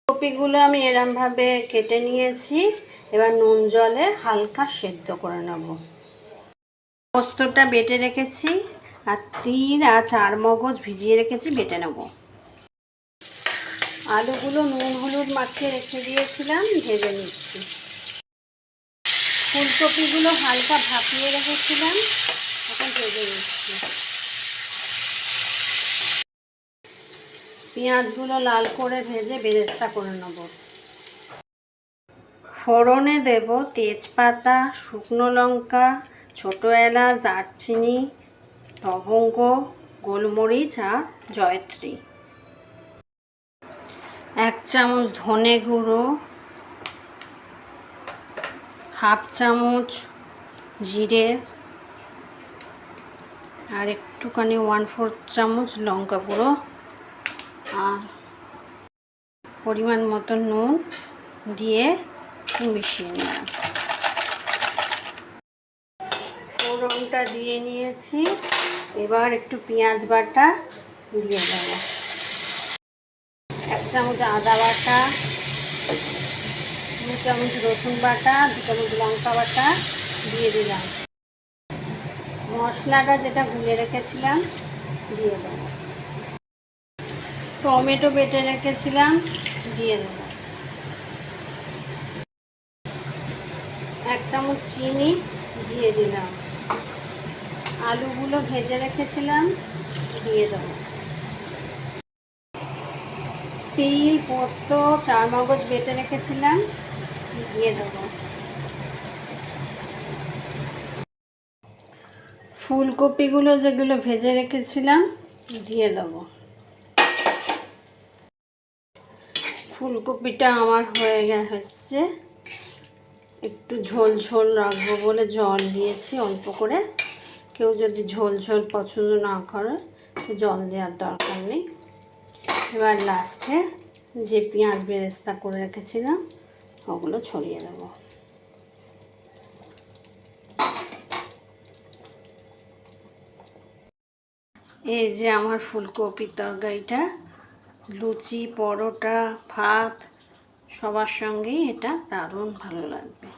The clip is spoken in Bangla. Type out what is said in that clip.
কপিগুলো আমি এরমভাবে কেটে নিয়েছি। এবার নুন জলে হালকা সেদ্ধ করে নেব। পোস্তটা বেটে রেখেছি, আর তিল আর চারমগজ ভিজিয়ে রেখেছি, বেটে নেব। আলুগুলো নুন হলুদ মাখিয়ে রেখে দিয়েছিলাম, ভেজে নিচ্ছি। ফুলকপিগুলো হালকা ভাপিয়ে রেখেছিলাম, এখন ভেজে নিচ্ছি। পেঁয়াজগুলো লাল করে ভেজে বেরেস্তা করে নেব। ফোড়নে দেব তেজপাতা, শুকনো লঙ্কা, ছোটো এলাচ, দারচিনি, লবঙ্গ, গোলমরিচ আর জয়ত্রী। 1 চামচ ধনে গুঁড়ো, 1/2 চামচ জিরে, আর একটুখানি 1/4 চামচ লঙ্কা গুঁড়ো, আর পরিমাণ মতো নুন দিয়ে মিশিয়ে নিলাম। ফোড়নটা দিয়ে নিয়েছি, এবার একটু পেঁয়াজ বাটা দিয়ে দেবো। 1 চামচ আদা বাটা, 2 চামচ রসুন বাটা, 2 চামচ লঙ্কা বাটা দিয়ে দিলাম। মশলাটা যেটা গুলে রেখেছিলাম দিয়ে দেবো। টমেটো বেটে রেখেছিলাম দিয়ে দেবো। 1 চামচ চিনি দিয়ে দিলাম। আলুগুলো ভেজে রেখেছিলাম দিয়ে দেবো। তিল, পোস্ত, চারমগজ বেটে রেখেছিলাম দিয়ে দেবো। ফুলকপিগুলো যেগুলো ভেজে রেখেছিলাম দিয়ে দেবো। ফুলকপিটা আমার হয়ে গেছে, একটু ঝোল ঝোল রাখবো বলে জল দিয়েছি অল্প করে। কেউ যদি ঝোল ঝোল পছন্দ না করে তো জল দেওয়ার দরকার নেই। এবার লাস্টে যে পেঁয়াজ বেরেস্তা করে রেখেছিলাম ওগুলো ছড়িয়ে দেবো। এই যে আমার ফুলকপির তরকারিটা লুচি, পরোটা, ভাত সবার সঙ্গেই এটা দারুণ ভালো লাগবে।